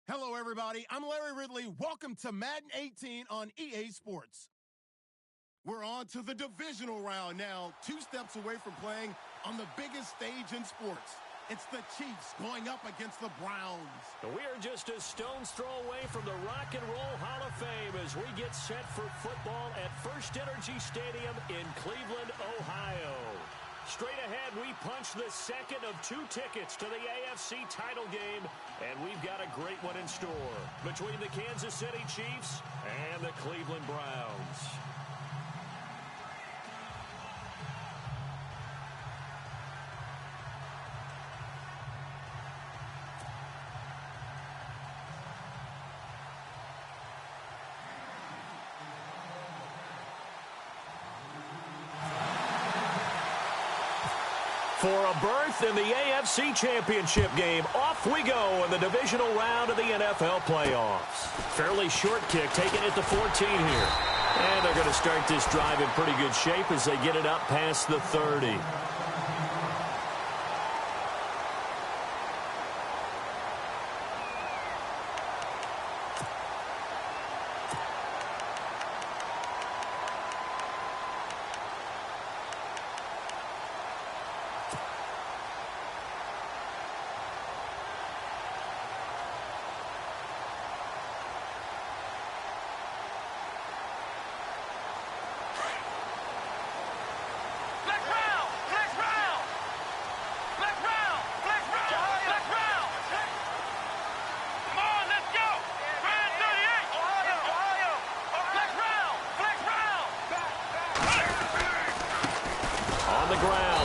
Hello, everybody. I'm Larry Ridley. Welcome to Madden 18 on EA Sports. We're on to the divisional round now, 2 steps away from playing on the biggest stage in sports. It's the Chiefs going up against the Browns. We are just a stone's throw away from the Rock and Roll Hall of Fame as we get set for football at First Energy Stadium in Cleveland, Ohio. Straight ahead, we punch the second of 2 tickets to the AFC title game, and we've got a great one in store between the Kansas City Chiefs and the Cleveland Browns. For a berth in the AFC Championship game, off we go in the divisional round of the NFL playoffs. Fairly short kick, taking it to 14 here. And they're going to start this drive in pretty good shape as they get it up past the 30.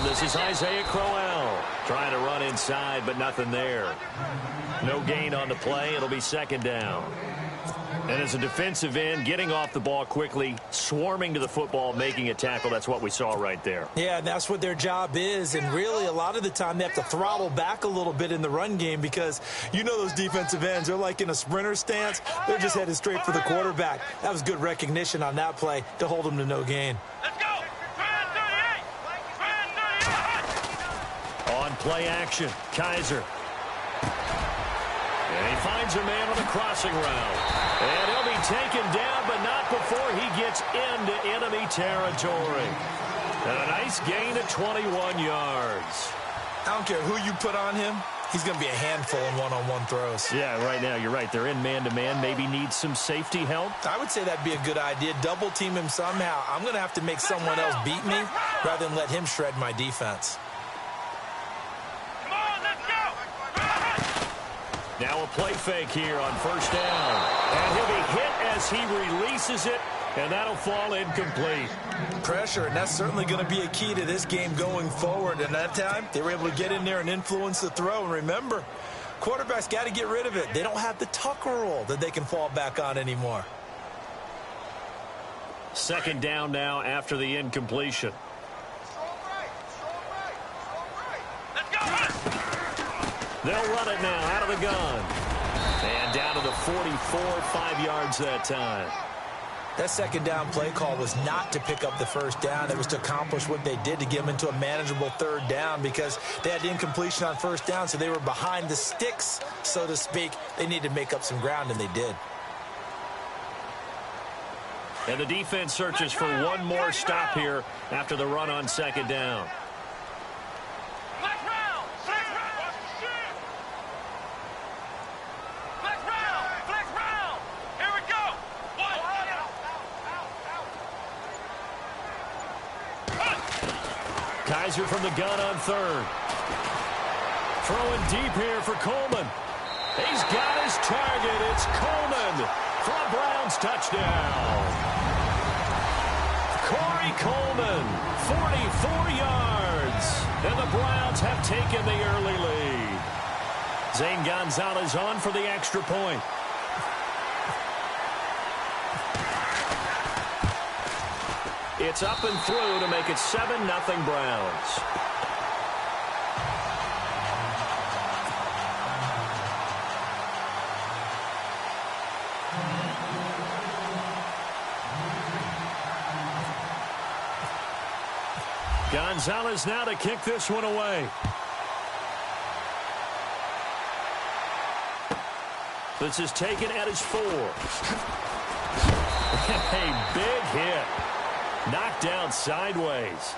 This is Isaiah Crowell trying to run inside, but nothing there. No gain on the play. It'll be second down. And as a defensive end, getting off the ball quickly, swarming to the football, making a tackle, that's what we saw right there. Yeah, that's what their job is. And really, a lot of the time, they have to throttle back a little bit in the run game because you know those defensive ends, they're like in a sprinter stance. They're just headed straight for the quarterback. That was good recognition on that play to hold them to no gain. Play action. Kaiser. And he finds a man on the crossing route. And he'll be taken down, but not before he gets into enemy territory. And a nice gain of 21 yards. I don't care who you put on him. He's going to be a handful in one-on-one throws. Yeah, right now, you're right. They're in man-to-man. Maybe needs some safety help. I would say that'd be a good idea. Double-team him somehow. I'm going to have to make someone else beat me rather than let him shred my defense. Now a play fake here on first down. And he'll be hit as he releases it, and that'll fall incomplete. Pressure, and that's certainly going to be a key to this game going forward. And that time, they were able to get in there and influence the throw. And remember, quarterbacks got to get rid of it. They don't have the Tucker rule that they can fall back on anymore. Second down now after the incompletion. They'll run it now out of the gun. And down to the 44, 5 yards that time. That second down play call was not to pick up the first down. It was to accomplish what they did to get them into a manageable third down because they had the incompletion on first down, so they were behind the sticks, so to speak. They needed to make up some ground, and they did. And the defense searches for one more stop here after the run on second down. Kaiser from the gun on third. Throwing deep here for Coleman. He's got his target. It's Coleman for a Browns touchdown. Corey Coleman, 44 yards. And the Browns have taken the early lead. Zane Gonzalez on for the extra point. It's up and through to make it 7-0 Browns. Gonzalez now to kick this one away. This is taken at his 4. A big hit. Knocked down sideways.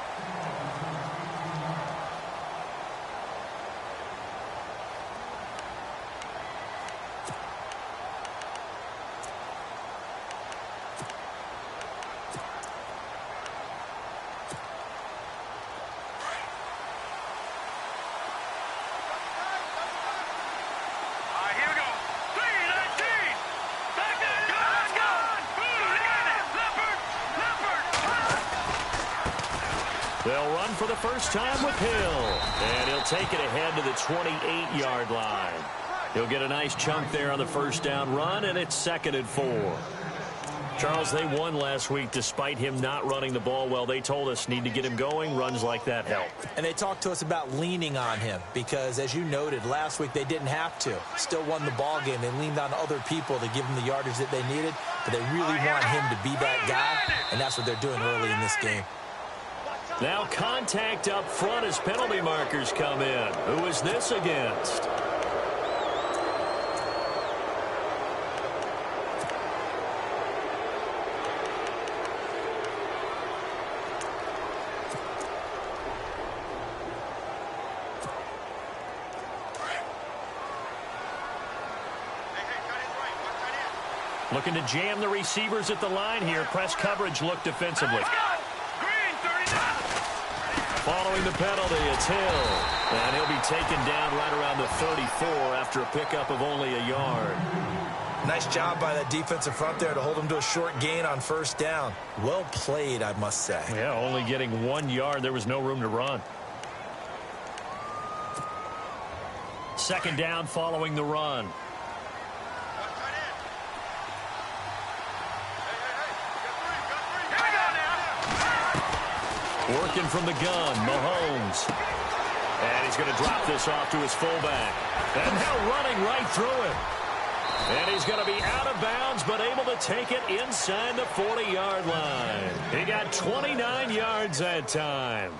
They'll run for the first time with Hill. And he'll take it ahead to the 28-yard line. He'll get a nice chunk there on the first down run, and it's 2nd and 4. Charles, they won last week despite him not running the ball well. They told us need to get him going. Runs like that help. And they talked to us about leaning on him because, as you noted, last week they didn't have to. Still won the ball game. They leaned on other people to give them the yardage that they needed, but they really want him to be that guy, and that's what they're doing early in this game. Now contact up front as penalty markers come in. Who is this against? Looking to jam the receivers at the line here. Press coverage look defensively. Following the penalty, it's Hill. And he'll be taken down right around the 34 after a pickup of only a yard. Nice job by that defensive front there to hold him to a short gain on first down. Well played, I must say. Yeah, only getting 1 yard. There was no room to run. 2nd down following the run. Working from the gun, Mahomes. And he's going to drop this off to his fullback. And now running right through him. And he's going to be out of bounds, but able to take it inside the 40-yard line. He got 29 yards that time.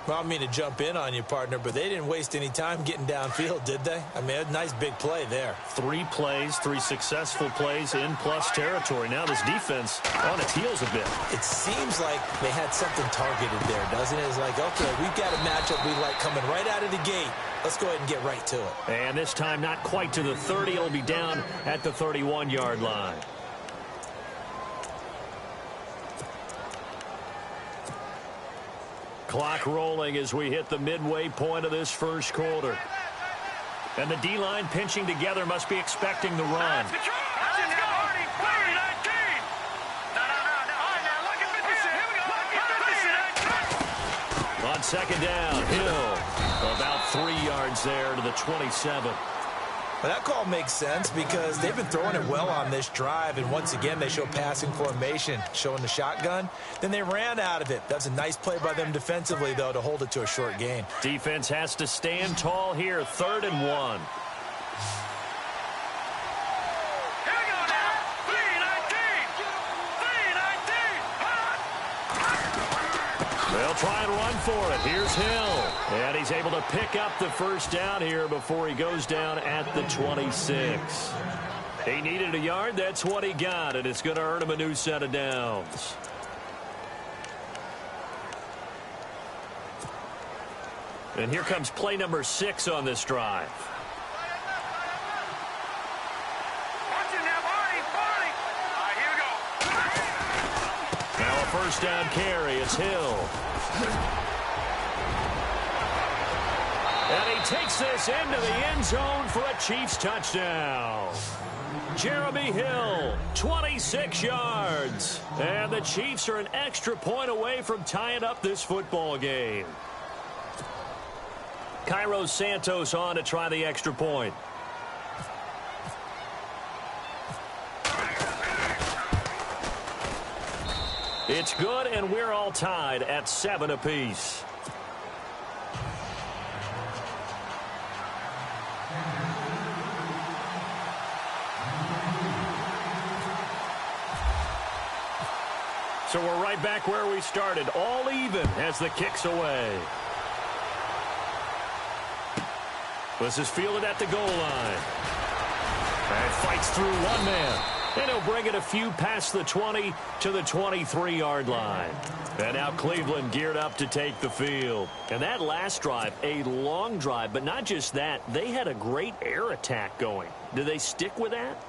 Well, I don't mean to jump in on you, partner, but they didn't waste any time getting downfield, did they? I mean, a nice big play there. 3 plays, 3 successful plays in plus territory. Now this defense on its heels a bit. It seems like they had something targeted there, doesn't it? It's like, okay, we've got a matchup we like coming right out of the gate. Let's go ahead and get right to it. And this time not quite to the 30. It'll be down at the 31-yard line. Clock rolling as we hit the midway point of this first quarter. And the D-line pinching together must be expecting the run. On 2nd down, Hill about 3 yards there to the 27. Well, that call makes sense because they've been throwing it well on this drive, and once again they show passing formation, showing the shotgun. Then they ran out of it. That's a nice play by them defensively, though, to hold it to a short gain. Defense has to stand tall here, 3rd and 1. They'll try and run for it. Here's Hill. And he's able to pick up the first down here before he goes down at the 26. He needed a yard. That's what he got, and it's going to earn him a new set of downs. And here comes play number 6 on this drive. Now a first down carry. It's Hill. And he takes this into the end zone for a Chiefs touchdown. Jeremy Hill, 26 yards. And the Chiefs are an extra point away from tying up this football game. Cairo Santos on to try the extra point. It's good, and we're all tied at 7 apiece. So we're right back where we started, all even as the kick's away. This is fielded at the goal line. And fights through one man. And he'll bring it a few past the 20 to the 23-yard line. And now Cleveland geared up to take the field. And that last drive, a long drive, but not just that. They had a great air attack going. Do they stick with that?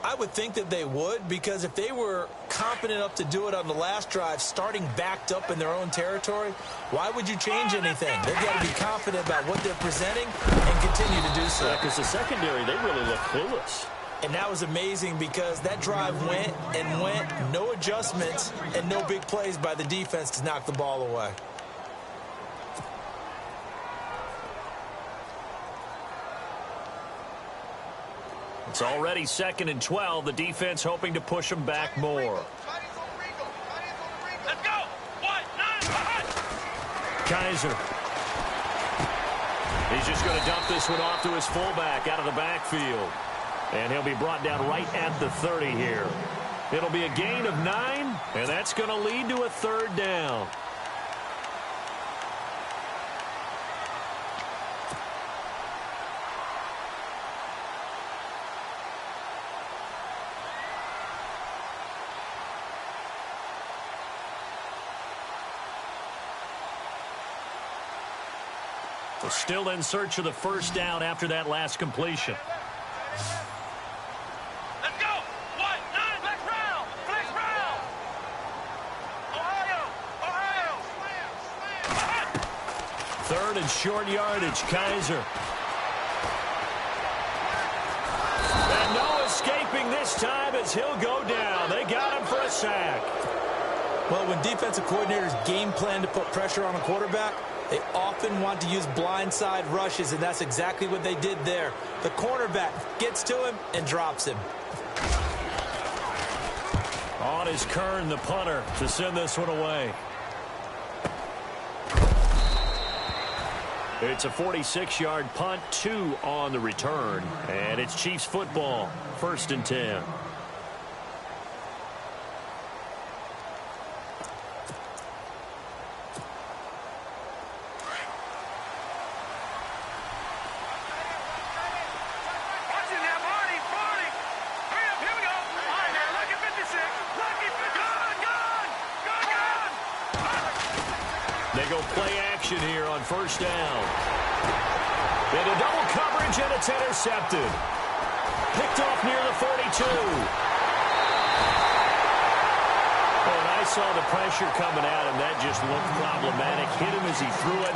I would think that they would, because if they were confident enough to do it on the last drive, starting backed up in their own territory, why would you change anything? They've got to be confident about what they're presenting and continue to do so. Because the secondary, they really look clueless. And that was amazing because that drive went and went, no adjustments, and no big plays by the defense to knock the ball away. It's already 2nd and 12. The defense hoping to push them back more. Let's go. 1-9. Kaiser. He's just going to dump this one off to his fullback out of the backfield. And he'll be brought down right at the 30 here. It'll be a gain of 9, and that's going to lead to a 3rd down. We're still in search of the 1st down after that last completion. Let's go. 1-9. Flex round. Flex round. Ohio. 3rd and short yardage, Kaiser. And no escaping this time as he'll go down. They got him for a sack. Well, when defensive coordinators game plan to put pressure on a quarterback, they often want to use blindside rushes, and that's exactly what they did there. The cornerback gets to him and drops him. On is Kern, the punter, to send this one away. It's a 46-yard punt, 2 on the return. And it's Chiefs football, 1st and 10. They go play action here on 1st down. Into double coverage, and it's intercepted. Picked off near the 42. And I saw the pressure coming at him. That just looked problematic. Hit him as he threw it,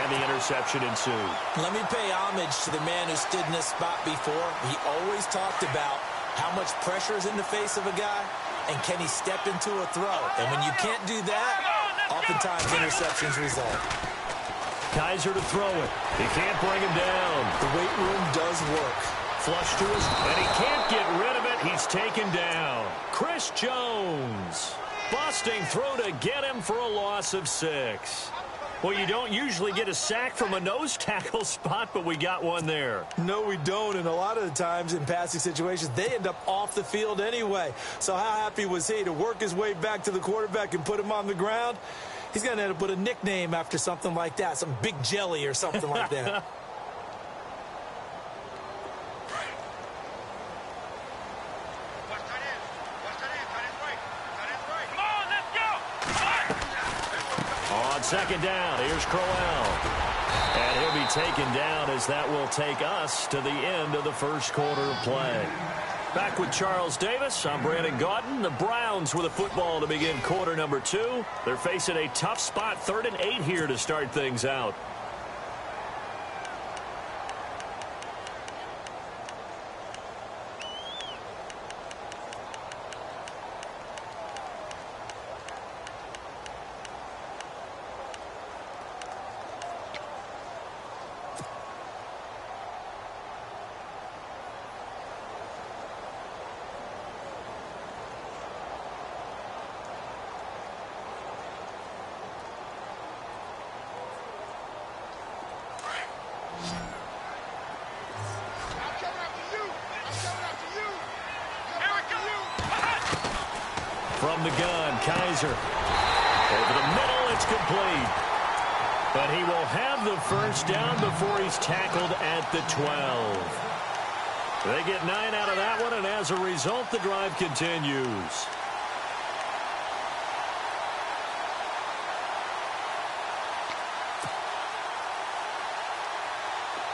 and the interception ensued. Let me pay homage to the man who stood in this spot before. He always talked about how much pressure is in the face of a guy, and can he step into a throw. And when you can't do that, oftentimes interceptions result. Kaiser to throw it. He can't bring him down. The weight room does work. Flush to his, and he can't get rid of it. He's taken down. Chris Jones. Busting throw to get him for a loss of 6. Well, you don't usually get a sack from a nose tackle spot, but we got one there. No, we don't, and a lot of the times in passing situations, they end up off the field anyway. So how happy was he to work his way back to the quarterback and put him on the ground? He's going to end up with a nickname after something like that, some Big Jelly or something like that. On 2nd down, here's Crowell. And he'll be taken down as that will take us to the end of the 1st quarter of play. Back with Charles Davis, I'm Brandon Gaudin. The Browns with a football to begin quarter number 2. They're facing a tough spot, 3rd and 8 here to start things out. From the gun, Kaiser. Over the middle, it's complete. But he will have the 1st down before he's tackled at the 12. They get 9 out of that one, and as a result, the drive continues.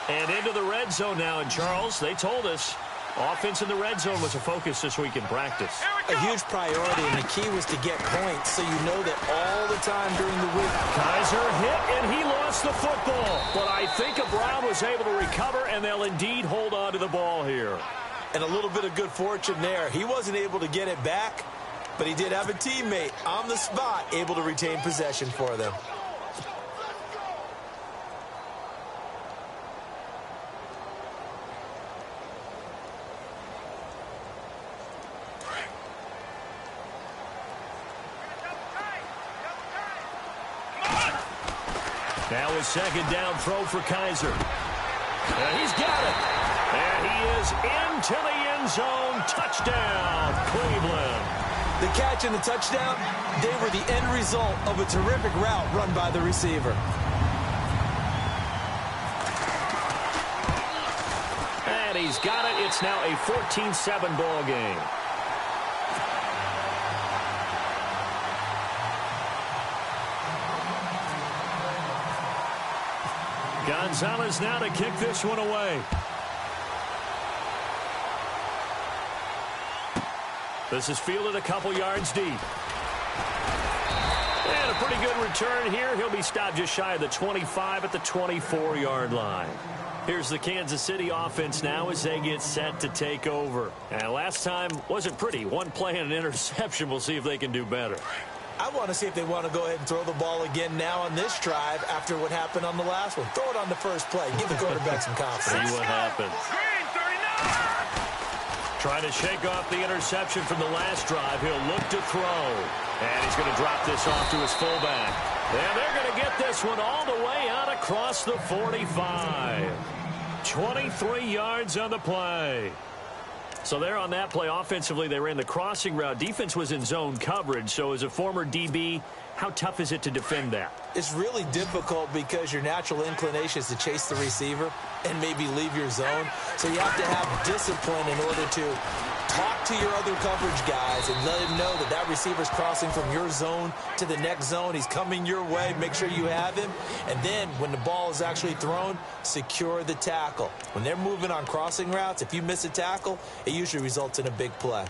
And into the red zone now. And, Charles, they told us offense in the red zone was a focus this week in practice. A huge priority, and the key was to get points so you know that all the time during the week. Kaiser hit, and he lost the football. But I think Brown was able to recover, and they'll indeed hold on to the ball here. And a little bit of good fortune there. He wasn't able to get it back, but he did have a teammate on the spot able to retain possession for them. Now a second down throw for Kaiser. He's got it. And he is into the end zone. Touchdown, Cleveland. The catch and the touchdown, they were the end result of a terrific route run by the receiver. And he's got it. It's now a 14-7 ball game. Gonzalez now to kick this one away. This is fielded a couple yards deep. And a pretty good return here. He'll be stopped just shy of the 25 at the 24-yard line. Here's the Kansas City offense now as they get set to take over. And last time wasn't pretty. One play and an interception. We'll see if they can do better. I want to see if they want to go ahead and throw the ball again now on this drive after what happened on the last one. Throw it on the first play. Give the quarterback some confidence. See what happens. Trying to shake off the interception from the last drive. He'll look to throw. And he's going to drop this off to his fullback. And they're going to get this one all the way out across the 45. 23 yards on the play. So there on that play, offensively, they ran the crossing route. Defense was in zone coverage. So as a former DB, how tough is it to defend that? It's really difficult because your natural inclination is to chase the receiver and maybe leave your zone. So you have to have discipline in order to talk to your other coverage guys and let him know that that receiver's crossing from your zone to the next zone. He's coming your way. Make sure you have him. And then when the ball is actually thrown, secure the tackle. When they're moving on crossing routes, if you miss a tackle, it usually results in a big play.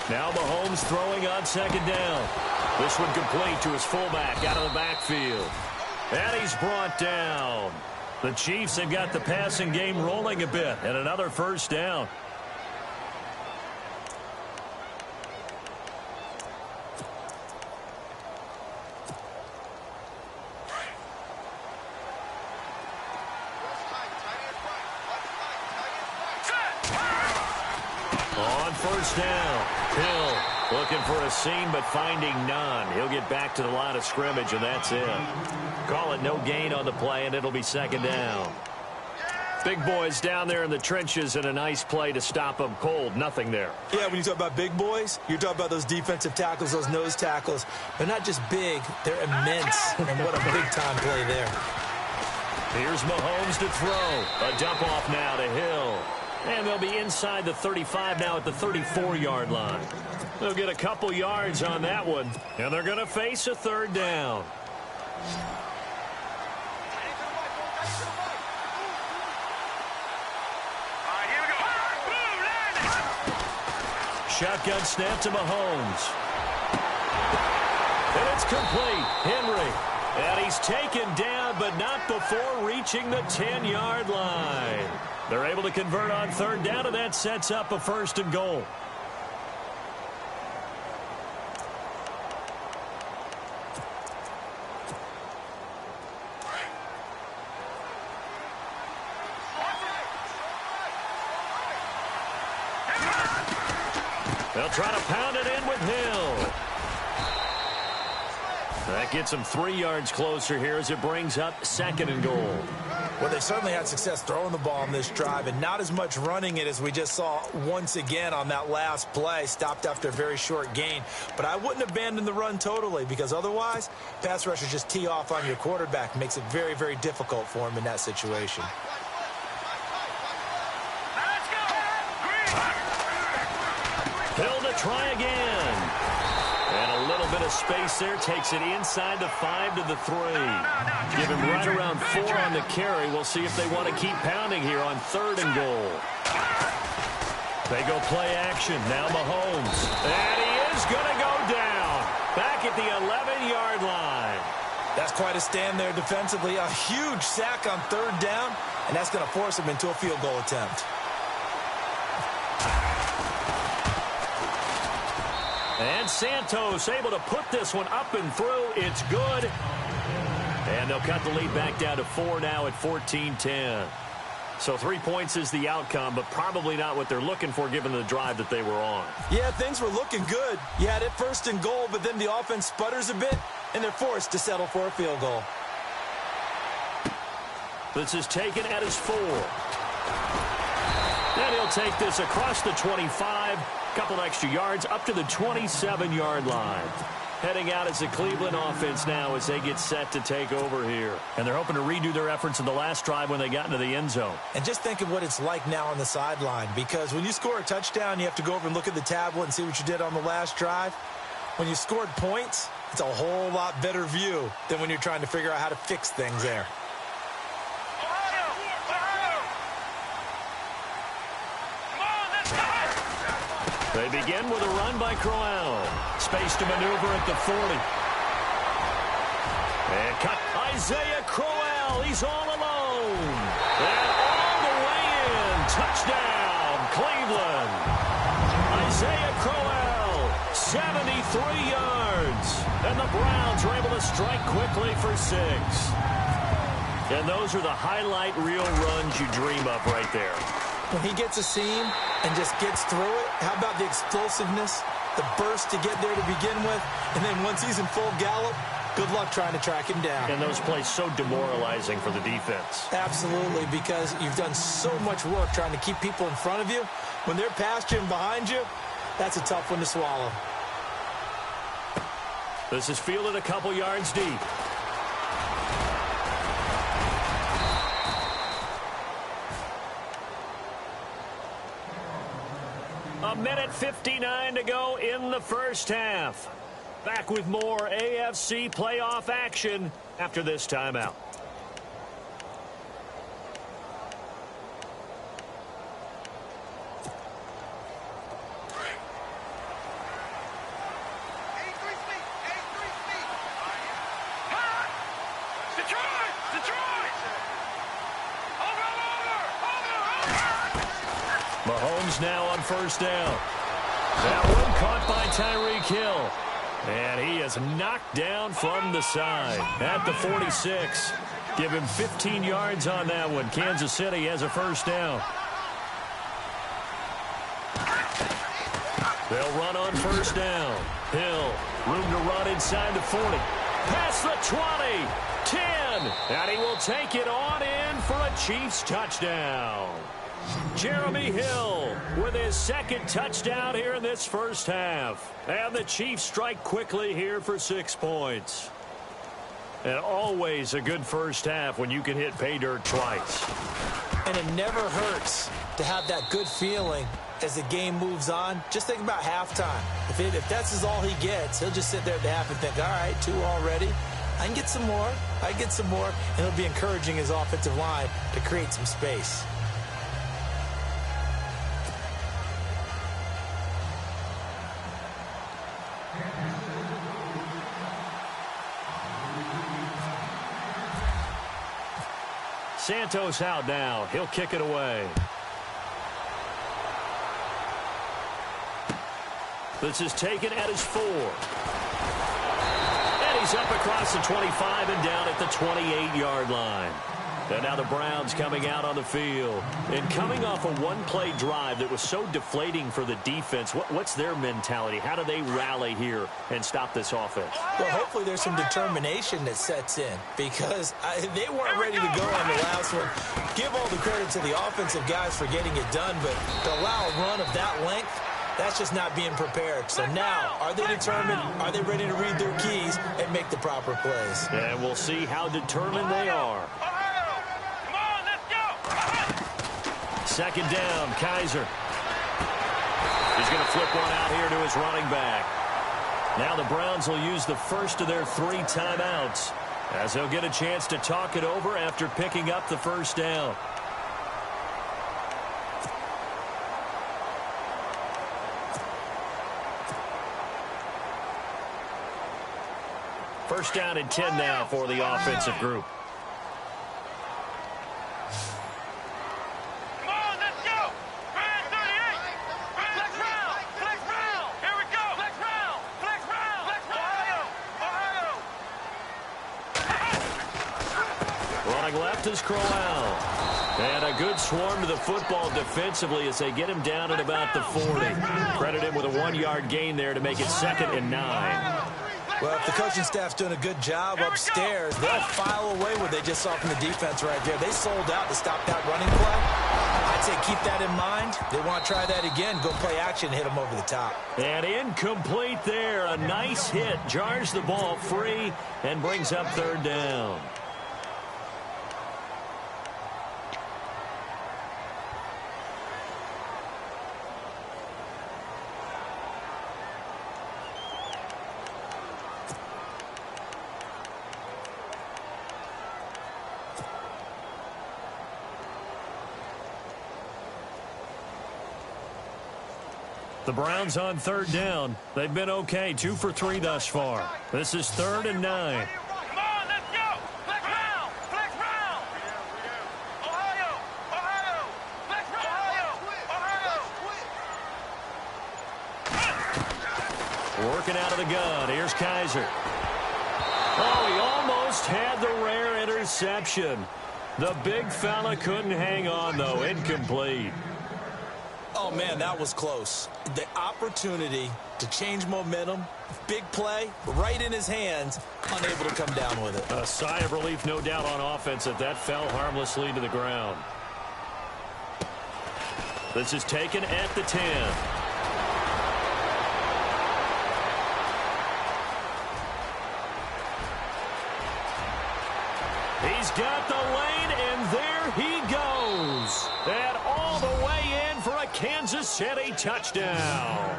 Now Mahomes throwing on second down. This one complete to his fullback out of the backfield. And he's brought down. The Chiefs have got the passing game rolling a bit. And another first down. On first down, Hill looking for a seam but finding none. He'll get back to the line of scrimmage, and that's it. Call it no gain on the play, and it'll be second down. Big boys down there in the trenches, and a nice play to stop them cold. Nothing there. Yeah, when you talk about big boys, you're talking about those defensive tackles, those nose tackles. They're not just big, they're immense, and what a big-time play there. Here's Mahomes to throw. A dump off now to Hill. And they'll be inside the 35 now at the 34-yard line. They'll get a couple yards on that one, and they're going to face a third down. Shotgun snap to Mahomes. And it's complete. Henry. And he's taken down, but not before reaching the 10-yard line. They're able to convert on third down, and that sets up a first and goal. They'll try to pound it in with Hill. That That gets them 3 yards closer here as it brings up 2nd and goal. Well, they certainly had success throwing the ball on this drive and not as much running it as we just saw once again on that last play. Stopped after a very short gain. But I wouldn't abandon the run totally because otherwise, pass rushers just tee off on your quarterback. Makes it very, very difficult for him in that situation. Hill to try again. And a little bit of space there. Takes it inside the 5 to the 3. Give him right around 4 on the carry. We'll see if they want to keep pounding here on 3rd and goal. They go play action. Now Mahomes. And he is going to go down. Back at the 11-yard line. That's quite a stand there defensively. A huge sack on 3rd down. And that's going to force him into a field goal attempt. And Santos able to put this one up and through. It's good. And they'll cut the lead back down to 4 now at 14-10. So 3 points is the outcome, but probably not what they're looking for given the drive that they were on. Yeah, things were looking good. You had it 1st and goal, but then the offense sputters a bit, and they're forced to settle for a field goal. This is taken at his 4. And he'll take this across the 25. Couple extra yards up to the 27-yard line. Heading out as the Cleveland offense now as they get set to take over here. And they're hoping to redo their efforts in the last drive when they got into the end zone. And just think of what it's like now on the sideline, because when you score a touchdown, you have to go over and look at the tablet and see what you did on the last drive. When you scored points, it's a whole lot better view than when you're trying to figure out how to fix things there. They begin with a run by Crowell. Space to maneuver at the 40. And cut. Isaiah Crowell. He's all alone. And all the way in. Touchdown, Cleveland. Isaiah Crowell, 73 yards. And the Browns are able to strike quickly for 6. And those are the highlight reel runs you dream of right there. When he gets a seam and just gets through it, how about the explosiveness, the burst to get there to begin with, and then once he's in full gallop, good luck trying to track him down. And those plays so demoralizing for the defense. Absolutely, because you've done so much work trying to keep people in front of you. When they're past you and behind you, that's a tough one to swallow. This is fielded a couple yards deep. A minute 59 to go in the first half. Back with more AFC playoff action after this timeout. Mahomes now on 1st down. That one caught by Tyreek Hill. And he is knocked down from the side at the 46. Give him 15 yards on that one. Kansas City has a 1st down. They'll run on 1st down. Hill, room to run inside the 40. Past the 20. 10. And he will take it on in for a Chiefs touchdown. Jeremy Hill with his 2nd touchdown here in this first half. And the Chiefs strike quickly here for 6 points. And always a good first half when you can hit pay dirt twice. And it never hurts to have that good feeling as the game moves on. Just think about halftime. If that's all he gets, he'll just sit there at the half and think, all right, 2 already. I can get some more. I can get some more. And it'll be encouraging his offensive line to create some space. Santos out now. He'll kick it away. This is taken at his 4. And he's up across the 25 and down at the 28-yard line. And now the Browns coming out on the field. And coming off a one-play drive that was so deflating for the defense, what's their mentality? How do they rally here and stop this offense? Well, hopefully there's some determination that sets in because they weren't ready to go on the last one. Give all the credit to the offensive guys for getting it done, but to allow a run of that length, that's just not being prepared. So now, are they determined? Are they ready to read their keys and make the proper plays? And we'll see how determined they are. Second down, Kaiser. He's going to flip one out here to his running back. Now the Browns will use the first of their 3 timeouts as they'll get a chance to talk it over after picking up the first down. First down and 10 now for the offensive group. Left is Crowell. And a good swarm to the football defensively as they get him down at about the 40. Credit him with a 1-yard gain there to make it 2nd and 9. Well, if the coaching staff's doing a good job upstairs, they'll file away what they just saw from the defense right there. They sold out to stop that running play. I'd say keep that in mind. They want to try that again. Go play action, hit them over the top. And incomplete there. A nice hit. Jars the ball free and brings up 3rd down. The Browns on 3rd down. They've been okay, 2 for 3 thus far. This is 3rd and 9. Come on, let's go! Flex round! Flex round! Ohio! Ohio! Flex round! Ohio! Working out of the gun. Here's Kaiser. Oh, he almost had the rare interception. The big fella couldn't hang on, though. Incomplete. Oh, man, that was close. The opportunity to change momentum, big play, right in his hands, unable to come down with it. A sigh of relief, no doubt, on offense if that fell harmlessly to the ground. This is taken at the 10. He's got the lane, and there he goes. And all the way in for a Kansas City touchdown.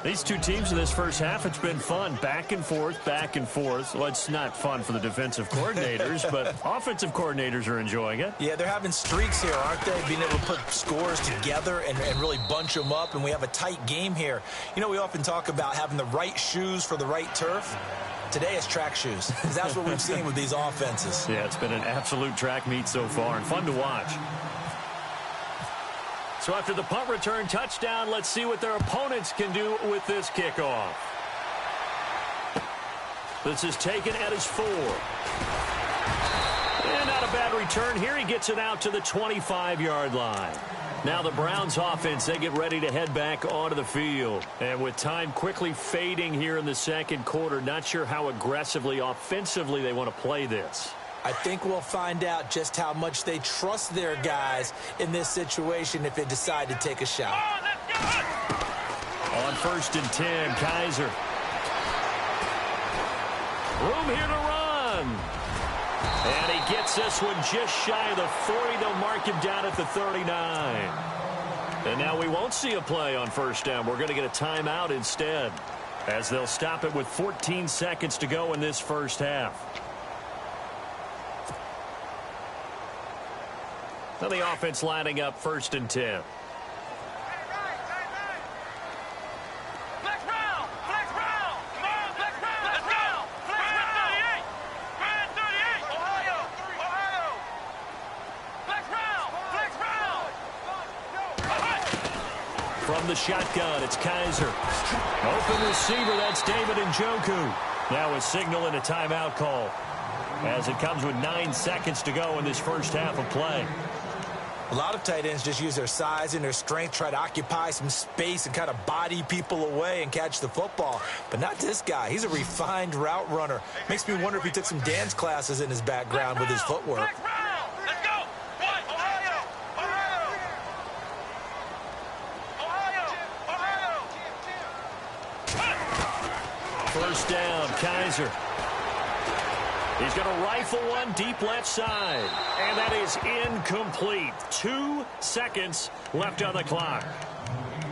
These two teams in this first half, it's been fun. Back and forth, back and forth. Well, it's not fun for the defensive coordinators, but offensive coordinators are enjoying it. Yeah, they're having streaks here, aren't they? Being able to put scores together and really bunch them up, and we have a tight game here. You know, we often talk about having the right shoes for the right turf. Today is track shoes, because that's what we've seen with these offenses. Yeah, it's been an absolute track meet so far, and fun to watch. So after the punt return touchdown, let's see what their opponents can do with this kickoff. This is taken at his 4. And not a bad return here. He gets it out to the 25-yard line. Now the Browns offense, they get ready to head back onto the field. And with time quickly fading here in the second quarter, not sure how aggressively, offensively they want to play this. I think we'll find out just how much they trust their guys in this situation if they decide to take a shot. On 1st and 10, Kaiser. Room here to run. And he gets this one just shy of the 40. They'll mark him down at the 39. And now we won't see a play on 1st down. We're going to get a timeout instead, as they'll stop it with 14 seconds to go in this first half. Now the offense lining up 1st and 10. From the shotgun, it's Kaiser. Open receiver, that's David Njoku. Now a signal and a timeout call. as it comes with 9 seconds to go in this first half of play. A lot of tight ends just use their size and their strength, try to occupy some space and kind of body people away and catch the football. But not this guy. He's a refined route runner. Makes me wonder if he took some dance classes in his background with his footwork. Let's go! Ohio! Ohio! Ohio! First down, Kaiser. He's going to rifle one deep left side. And that is incomplete. 2 seconds left on the clock.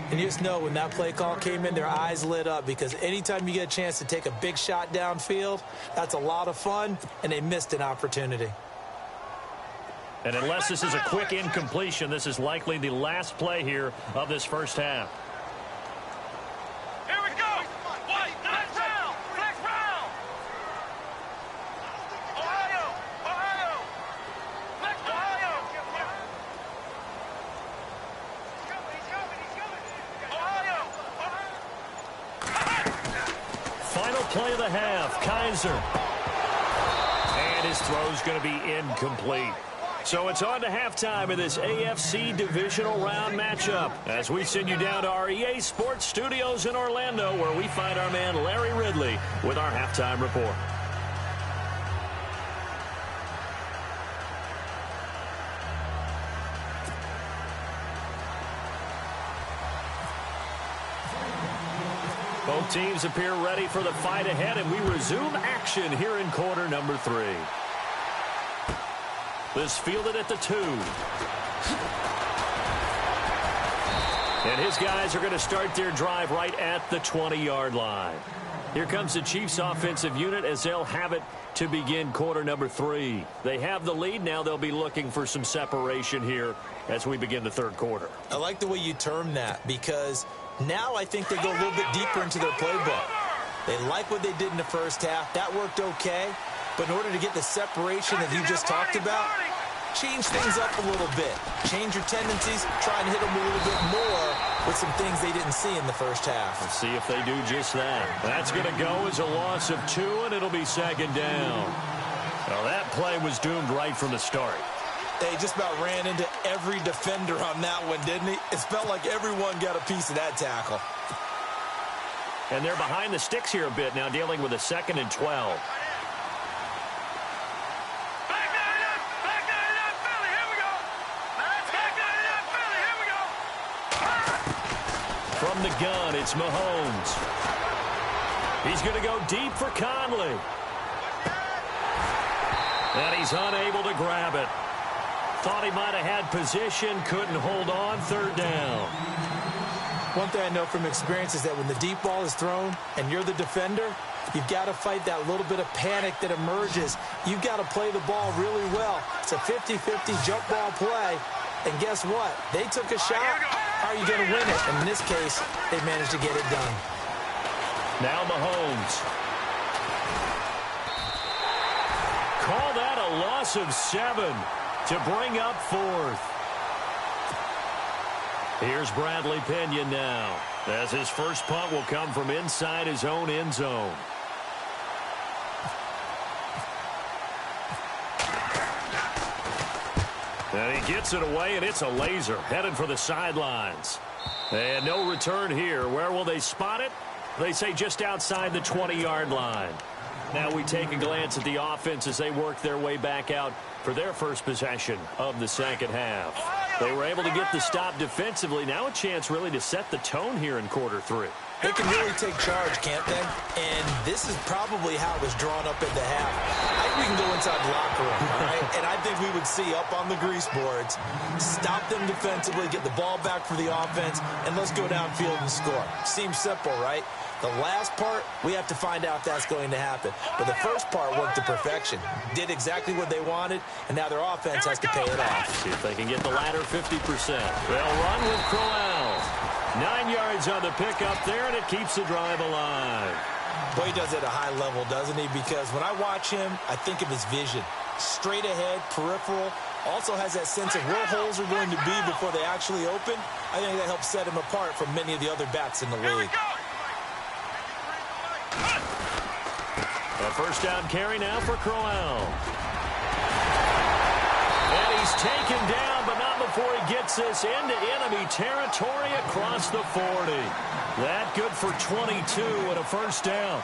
And you just know when that play call came in, their eyes lit up, because anytime you get a chance to take a big shot downfield, that's a lot of fun, and they missed an opportunity. And unless this is a quick incompletion, this is likely the last play here of this first half. Here we go! Flex round! Flex round! Ohio! Ohio! Flex Ohio! Final play of the half, Kaiser. And his throw's going to be incomplete. So it's on to halftime in this AFC divisional round matchup as we send you down to our EA Sports studios in Orlando, where we find our man Larry Ridley with our halftime report. Both teams appear ready for the fight ahead, and we resume action here in quarter number 3. This fielded at the 2. And his guys are going to start their drive right at the 20-yard line. Here comes the Chiefs offensive unit as they'll have it to begin quarter number 3. They have the lead. Now they'll be looking for some separation here as we begin the third quarter. I like the way you term that, because now I think they go a little bit deeper into their playbook. They like what they did in the first half. That worked okay. But in order to get the separation that you just talked about, change things up a little bit. Change your tendencies. Try and hit them a little bit more with some things they didn't see in the first half. Let's see if they do just that. That's going to go as a loss of 2, and it'll be second down. Well, that play was doomed right from the start. They just about ran into every defender on that one, didn't he? It felt like everyone got a piece of that tackle. And they're behind the sticks here a bit now, dealing with a 2nd and 12. From the gun, it's Mahomes. He's going to go deep for Conley. And he's unable to grab it. Thought he might have had position, couldn't hold on, 3rd down. One thing I know from experience is that when the deep ball is thrown and you're the defender, you've got to fight that little bit of panic that emerges. You've got to play the ball really well. It's a 50-50 jump ball play. And guess what? They took a shot. How are you going to win it? And in this case, they managed to get it done. Now Mahomes. Call that a loss of 7 to bring up 4th. Here's Bradley Pinion now, as his first punt will come from inside his own end zone. And he gets it away, and it's a laser headed for the sidelines. And no return here. Where will they spot it? They say just outside the 20-yard line. Now we take a glance at the offense as they work their way back out for their first possession of the second half. They were able to get the stop defensively. Now a chance really to set the tone here in quarter 3. They can really take charge, can't they? And this is probably how it was drawn up in the half. I think we can go inside the locker room, all right? And I think we would see up on the grease boards, stop them defensively, get the ball back for the offense, and let's go downfield and score. Seems simple, right? The last part, we have to find out if that's going to happen. But the first part worked to perfection. Did exactly what they wanted, and now their offense has to pay it off. See if they can get the latter 50%. They'll run with Crowell. 9 yards on the pickup there, and it keeps the drive alive. Boy, he does it at a high level, doesn't he? Because when I watch him, I think of his vision. Straight ahead, peripheral. Also has that sense of where holes are going to be before they actually open. I think that helps set him apart from many of the other backs in the league. A first down carry now for Crowell. And he's taken down, but not before he gets this into enemy territory across the 40. That good for 22 and a first down.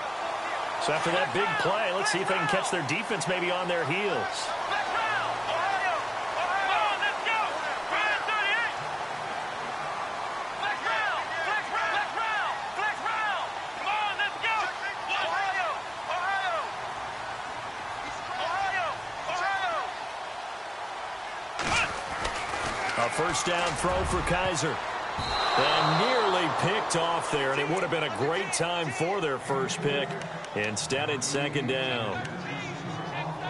So after that big play, let's see if they can catch their defense maybe on their heels. A first down throw for Kaiser. And nearly picked off there, and it would have been a great time for their first pick. Instead, it's second down.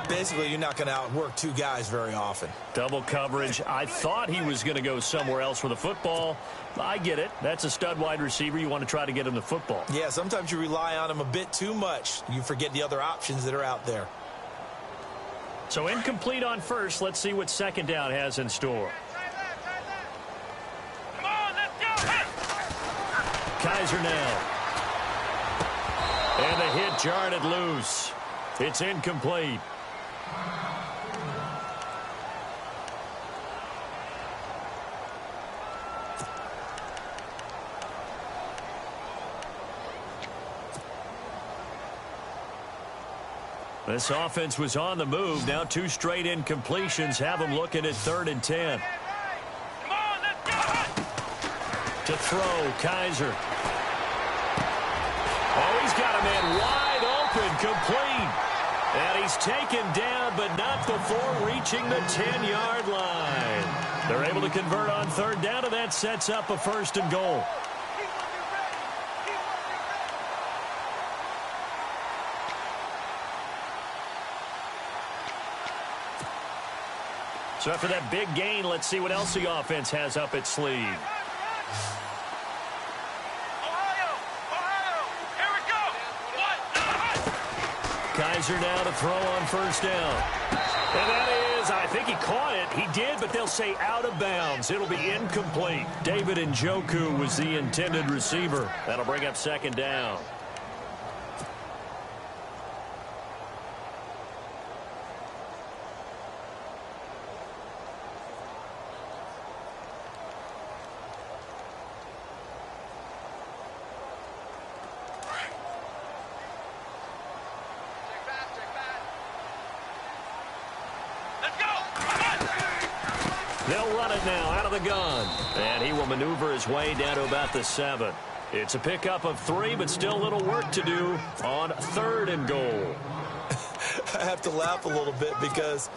Basically, you're not going to outwork two guys very often. Double coverage. I thought he was going to go somewhere else for the football. I get it. That's a stud wide receiver. You want to try to get him the football. Yeah, sometimes you rely on him a bit too much. You forget the other options that are out there. So incomplete on first. Let's see what second down has in store. Kaiser now. And the hit jarred it loose. It's incomplete. This offense was on the move. Now two straight incompletions have them looking at 3rd and 10. To throw, Kaiser. Oh, he's got a man wide open, complete. And he's taken down, but not before reaching the 10-yard line. They're able to convert on 3rd down, and that sets up a 1st and goal. So after that big gain, let's see what else the offense has up its sleeve. Kaiser now to throw on 1st down. And that is, I think he caught it. He did, but they'll say out of bounds. It'll be incomplete. David Njoku was the intended receiver. That'll bring up 2nd down. They'll run it now out of the gun. And he will maneuver his way down to about the 7. It's a pickup of 3, but still a little work to do on 3rd and goal. I have to laugh a little bit because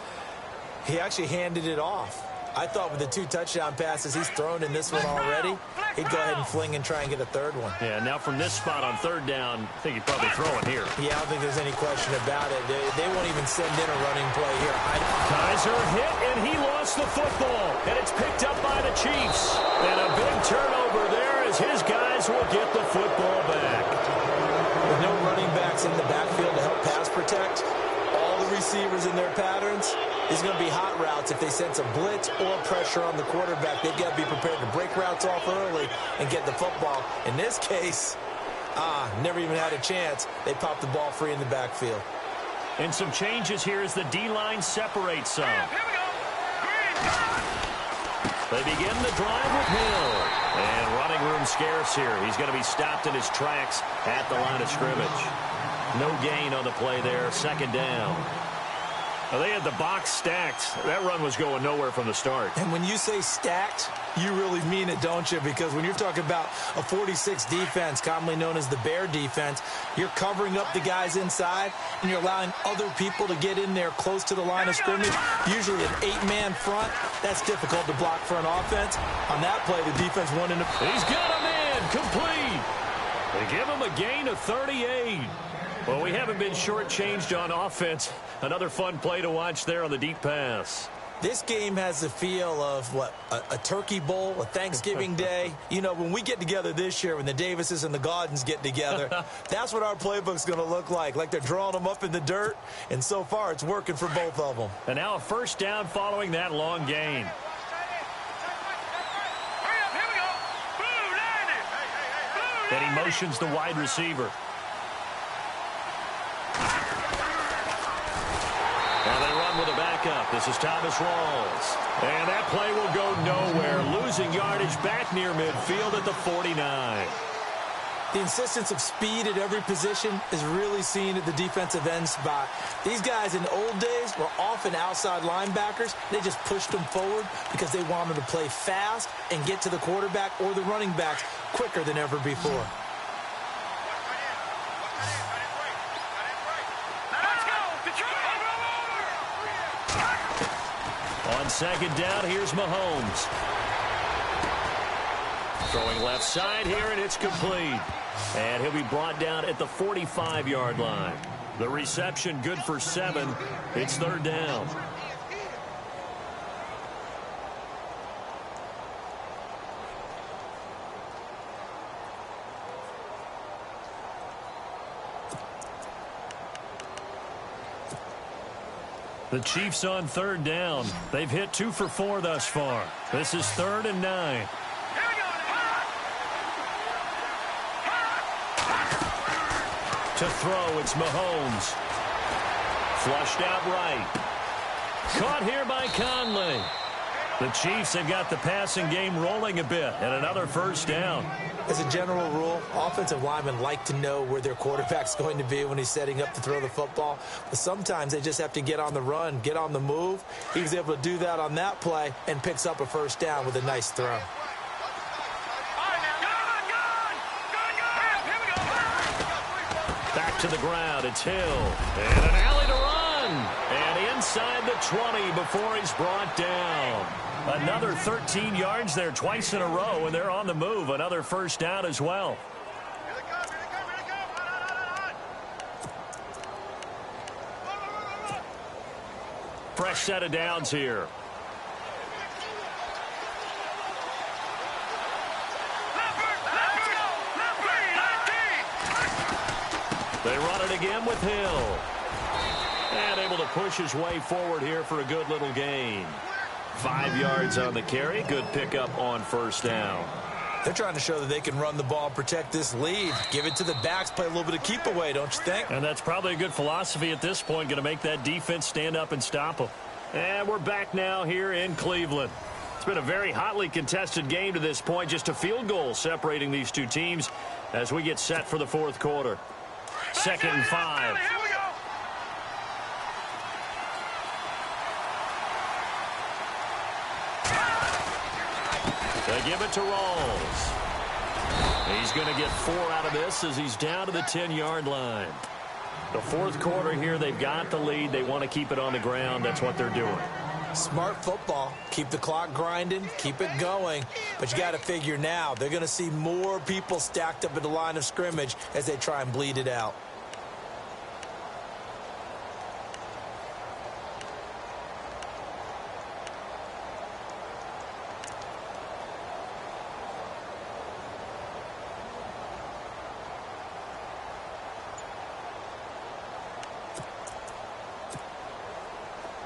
he actually handed it off. I thought with the 2 touchdown passes he's thrown in this one already, he'd go ahead and fling and try and get a 3rd one. Yeah, now from this spot on 3rd down, I think he'd probably throw it here. Yeah, I don't think there's any question about it. They won't even send in a running play here. Kaiser hit, and he lost the football. And it's picked up by the Chiefs. And a big turnover there as his guys will get the football back. With no running backs in the backfield to help pass protect, all the receivers in their patterns, it's going to be hot routes. If they sense a blitz or pressure on the quarterback, they've got to be prepared to break routes off early and get the football. In this case, never even had a chance. They popped the ball free in the backfield. And some changes here as the D-line separates some. They begin the drive with Hill. And running room scarce here. He's going to be stopped in his tracks at the line of scrimmage. No gain on the play there. 2nd down. Well, they had the box stacked. That run was going nowhere from the start. And when you say stacked, you really mean it, don't you? Because when you're talking about a 46 defense, commonly known as the Bear defense, you're covering up the guys inside, and you're allowing other people to get in there close to the line of scrimmage. Usually an 8-man front. That's difficult to block for an offense. On that play, the defense won into... He's got a man complete. They give him a gain of 38. Well, we haven't been shortchanged on offense. Another fun play to watch there on the deep pass. This game has the feel of, what, a turkey bowl, a Thanksgiving day. You know, when we get together this year, when the Davises and the Gaudens get together, that's what our playbook's going to look like they're drawing them up in the dirt, and so far it's working for both of them. And now a first down following that long gain. And he motions the wide receiver. pickup. This is Thomas Rawls. And that play will go nowhere. Losing yardage back near midfield at the 49. The insistence of speed at every position is really seen at the defensive end spot. These guys in the old days were often outside linebackers. They just pushed them forward because they wanted to play fast and get to the quarterback or the running backs quicker than ever before. On second down, here's Mahomes. Throwing left side here, and it's complete. And he'll be brought down at the 45-yard line. The reception good for 7. It's third down. The Chiefs on third down. They've hit 2 for 4 thus far. This is 3rd and 9. To throw, it's Mahomes. Flushed out right. Caught here by Conley. The Chiefs have got the passing game rolling a bit, and another first down. As a general rule, offensive linemen like to know where their quarterback's going to be when he's setting up to throw the football. But sometimes they just have to get on the run, get on the move. He was able to do that on that play and picks up a first down with a nice throw. Back to the ground, it's Hill. And an alley to run. And inside the 20 before he's brought down. Another 13 yards there twice in a row, and they're on the move. Another first down as well. Fresh set of downs here. They run it again with Hill. And able to push his way forward here for a good little gain. 5 yards on the carry. Good pickup on first down. They're trying to show that they can run the ball and protect this lead. Give it to the backs, play a little bit of keep away, don't you think? And that's probably a good philosophy at this point. Going to make that defense stand up and stop them. And we're back now here in Cleveland. It's been a very hotly contested game to this point. Just a field goal separating these two teams as we get set for the fourth quarter. 2nd and 5. They give it to Rawls. He's going to get 4 out of this as he's down to the 10-yard line. The fourth quarter here, they've got the lead. They want to keep it on the ground. That's what they're doing. Smart football. Keep the clock grinding. Keep it going. But you got to figure now, they're going to see more people stacked up at the line of scrimmage as they try and bleed it out.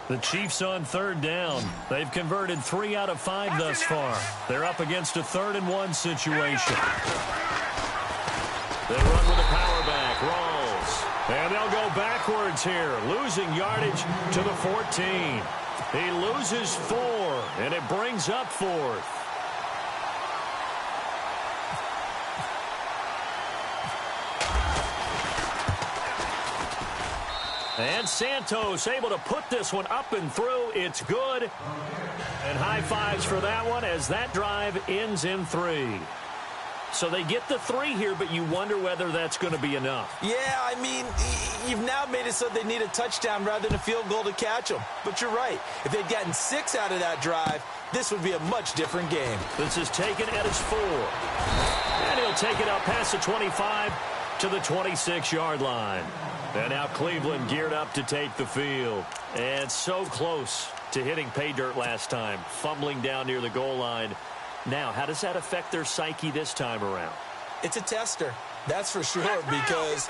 The Chiefs on third down. They've converted 3 out of 5 thus far. They're up against a 3rd and 1 situation. They run with a power back. Rawls. And they'll go backwards here. Losing yardage to the 14. He loses 4, and it brings up 4th. And Santos able to put this one up and through. It's good. And high fives for that one as that drive ends in 3. So they get the 3 here, but you wonder whether that's going to be enough. Yeah, I mean, you've now made it so they need a touchdown rather than a field goal to catch them. But you're right. If they'd gotten 6 out of that drive, this would be a much different game. This is taken at his 4. And he'll take it out past the 25 to the 26-yard line. And now Cleveland geared up to take the field. And so close to hitting pay dirt last time. Fumbling down near the goal line. Now, how does that affect their psyche this time around? It's a tester, that's for sure, because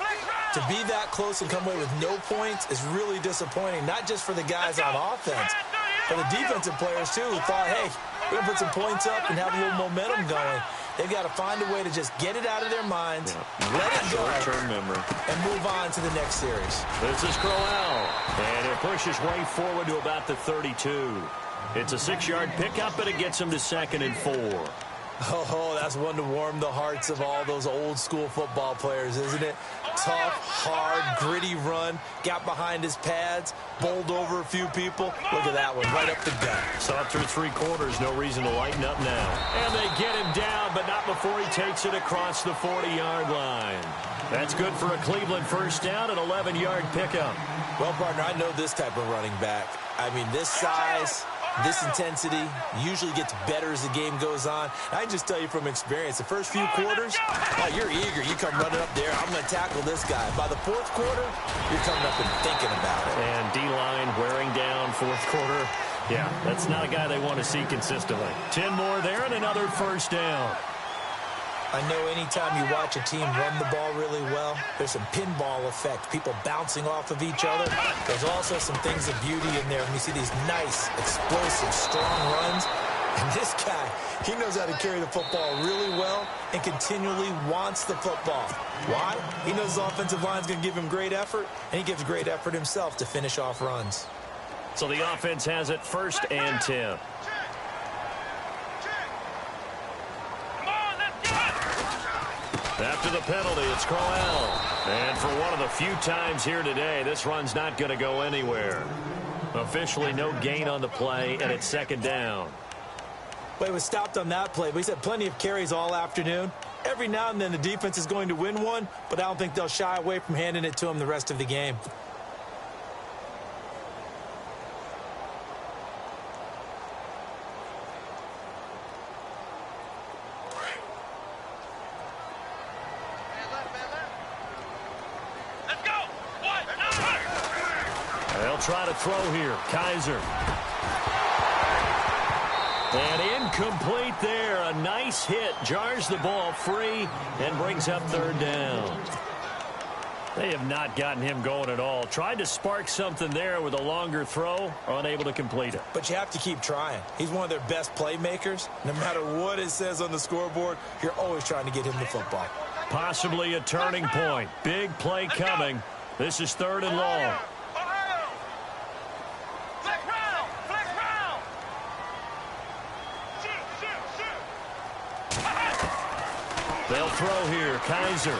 to be that close and come away with no points is really disappointing, not just for the guys on offense, but the defensive players, too, who thought, hey, we're going to put some points up and have a little momentum going. They've got to find a way to just get it out of their minds, let it go, short-term memory, and move on on to the next series. This is Crowell, and it pushes way forward to about the 32. It's a 6-yard pickup, and it gets him to 2nd and 4. Oh, that's one to warm the hearts of all those old-school football players, isn't it? Tough, hard, gritty run, got behind his pads, bowled over a few people. Look at that one, right up the gut. Saw it through 3 quarters, no reason to lighten up now. And they get him down, but not before he takes it across the 40-yard line. That's good for a Cleveland first down, an 11-yard pickup. Well, partner, I know this type of running back. I mean, this size, this intensity usually gets better as the game goes on. And I can just tell you from experience, the first few quarters, oh, you're eager. You come running up there, I'm going to tackle this guy. By the 4th quarter, you're coming up and thinking about it. And D-line wearing down 4th quarter. Yeah, that's not a guy they want to see consistently. 10 more there and another first down. I know anytime you watch a team run the ball really well, there's some pinball effect, people bouncing off of each other. There's also some things of beauty in there when you see these nice, explosive, strong runs. And this guy, he knows how to carry the football really well and continually wants the football. Why? He knows the offensive line is going to give him great effort, and he gives great effort himself to finish off runs. So the offense has it 1st and 10. After the penalty, it's Crowell. And for one of the few times here today, this run's not going to go anywhere. Officially no gain on the play, and it's 2nd down. Well, he was stopped on that play, but he's had plenty of carries all afternoon. Every now and then the defense is going to win one, but I don't think they'll shy away from handing it to him the rest of the game. They'll try to throw here. Kaiser. And incomplete there. A nice hit. Jars the ball free and brings up 3rd down. They have not gotten him going at all. Tried to spark something there with a longer throw. Unable to complete it. But you have to keep trying. He's one of their best playmakers. No matter what it says on the scoreboard, you're always trying to get him the football. Possibly a turning point. Big play coming. This is 3rd and long. They'll throw here. Kaiser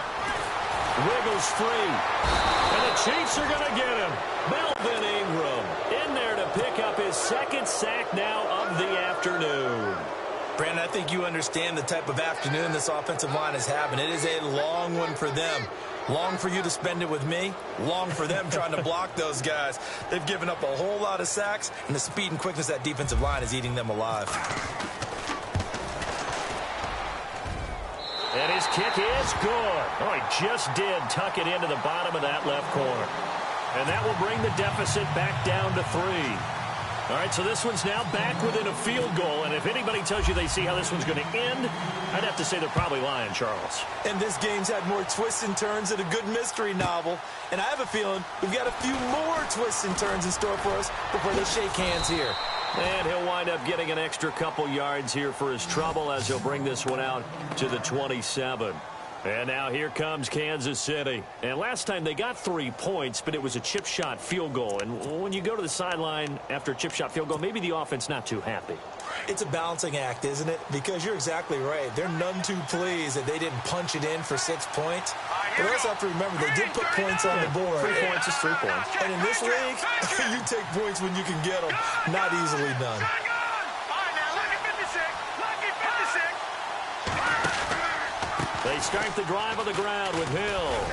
wiggles free. And the Chiefs are going to get him. Melvin Ingram in there to pick up his 2nd sack now of the afternoon. Brandon, I think you understand the type of afternoon this offensive line is having. It is a long one for them. Long for you to spend it with me. Long for them trying to block those guys. They've given up a whole lot of sacks, and the speed and quickness of that defensive line is eating them alive. And his kick is good. Oh, he just did tuck it into the bottom of that left corner. And that will bring the deficit back down to 3. All right, so this one's now back within a field goal. And if anybody tells you they see how this one's going to end, I'd have to say they're probably lying, Charles. And this game's had more twists and turns than a good mystery novel. And I have a feeling we've got a few more twists and turns in store for us before they shake hands here. And he'll wind up getting an extra couple yards here for his trouble as he'll bring this one out to the 27. And now here comes Kansas City. And last time they got 3 points, but it was a chip shot field goal. And when you go to the sideline after a chip shot field goal, maybe the offense not too happy. It's a balancing act, isn't it? Because you're exactly right. They're none too pleased that they didn't punch it in for 6 points. But also have to remember, they did put points on the board. 3 points is 3 points. And in this league, you take points when you can get them. Not easily done. They start the drive on the ground with Hill.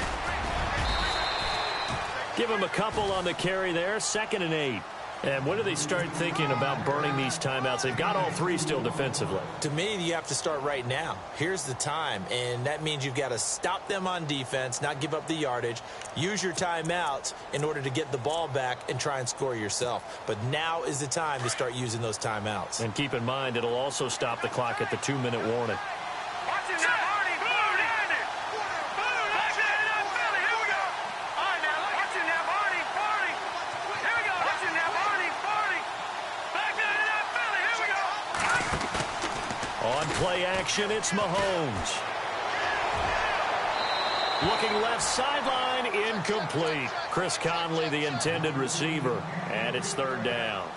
Give him a couple on the carry there. 2nd and 8. And when do they start thinking about burning these timeouts? They've got all 3 still defensively. To me, you have to start right now. Here's the time, and that means you've got to stop them on defense, not give up the yardage, use your timeouts in order to get the ball back and try and score yourself. But now is the time to start using those timeouts. And keep in mind, it'll also stop the clock at the 2-minute warning. On play action, it's Mahomes. Looking left sideline incomplete. Chris Conley, the intended receiver, and it's third down.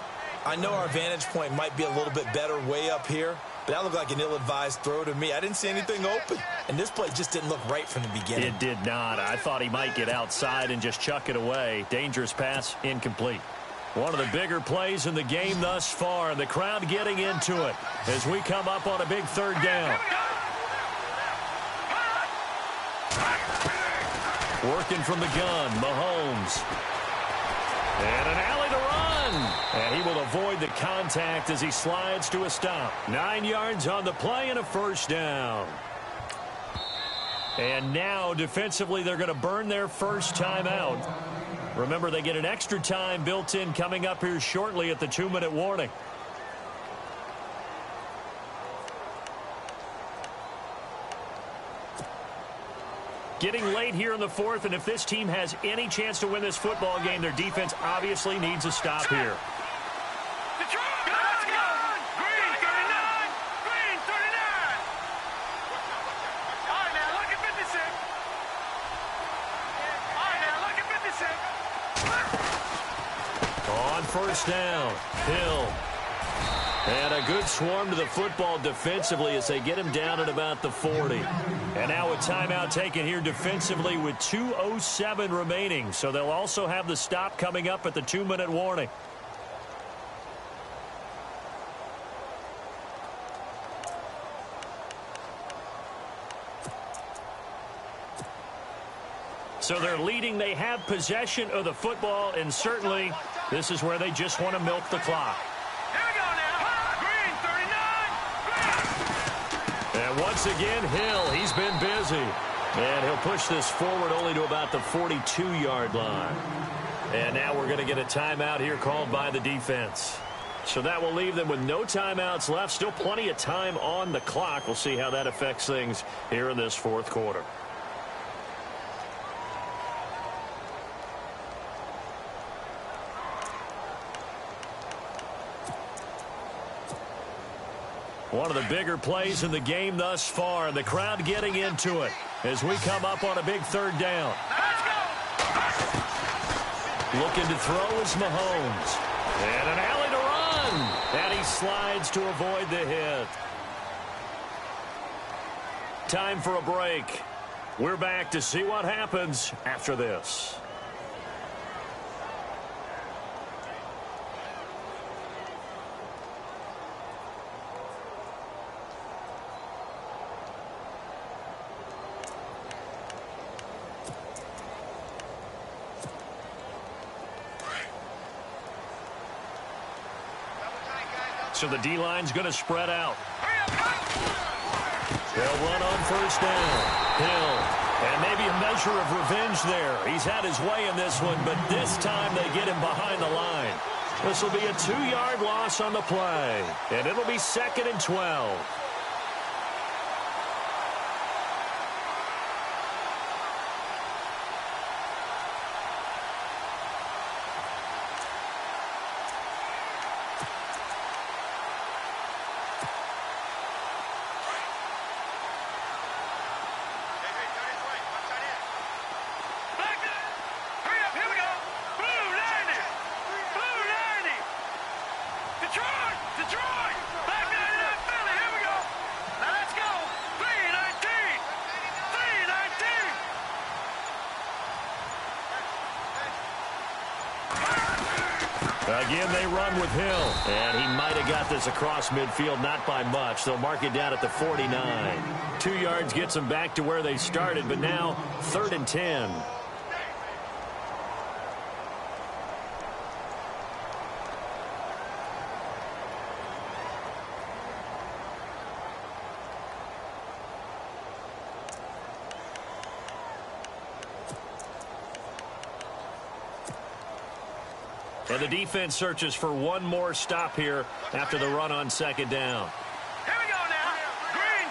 I know our vantage point might be a little bit better way up here, but that looked like an ill-advised throw to me. I didn't see anything open, and this play just didn't look right from the beginning. It did not. I thought he might get outside and just chuck it away. Dangerous pass, incomplete. One of the bigger plays in the game thus far, and the crowd getting into it as we come up on a big third down. Working from the gun, Mahomes. And an alley to run. And he will avoid the contact as he slides to a stop. 9 yards on the play and a first down. And now, defensively, they're going to burn their first timeout. Remember, they get an extra time built in coming up here shortly at the 2-minute warning. Getting late here in the fourth, and if this team has any chance to win this football game, their defense obviously needs a stop here. On first down, Hill. And a good swarm to the football defensively as they get him down at about the 40. And now a timeout taken here defensively with 2:07 remaining. So they'll also have the stop coming up at the 2-minute warning. So they're leading. They have possession of the football, and certainly this is where they just want to milk the clock. And once again, Hill, he's been busy. And he'll push this forward only to about the 42-yard line. And now we're going to get a timeout here called by the defense. So that will leave them with no timeouts left. Still plenty of time on the clock. We'll see how that affects things here in this fourth quarter. One of the bigger plays in the game thus far, and the crowd getting into it as we come up on a big third down. Looking to throw is Mahomes. And an alley to run. And he slides to avoid the hit. Time for a break. We're back to see what happens after this. So the D-line's going to spread out. They'll run on first down. Hill. And maybe a measure of revenge there. He's had his way in this one, but this time they get him behind the line. This will be a 2-yard loss on the play. And it'll be 2nd and 12. Again, they run with Hill. And he might have got this across midfield, not by much. They'll mark it down at the 49. 2 yards gets them back to where they started, but now 3rd and 10. And the defense searches for one more stop here after the run on 2nd down. Here we go now. Green,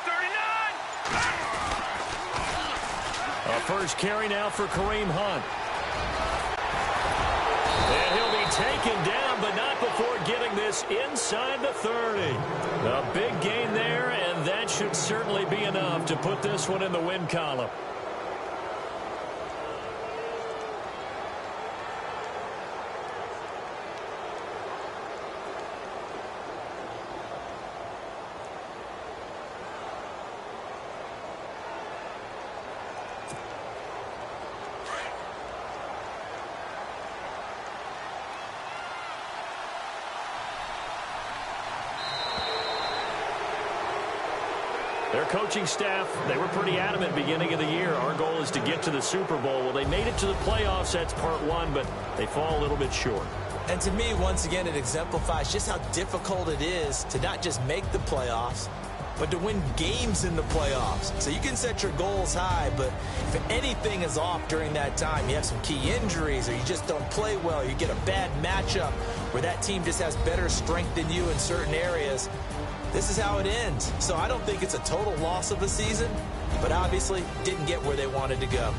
39. A first carry now for Kareem Hunt. And he'll be taken down, but not before getting this inside the 30. A big gain there, and that should certainly be enough to put this one in the win column. Their coaching staff, they were pretty adamant beginning of the year. Our goal is to get to the Super Bowl. Well, they made it to the playoffs. That's part one, but they fall a little bit short. And to me, once again, it exemplifies just how difficult it is to not just make the playoffs, but to win games in the playoffs. So you can set your goals high, but if anything is off during that time, you have some key injuries, or you just don't play well, or you get a bad matchup where that team just has better strength than you in certain areas, this is how it ends. So I don't think it's a total loss of a season, but obviously didn't get where they wanted to go.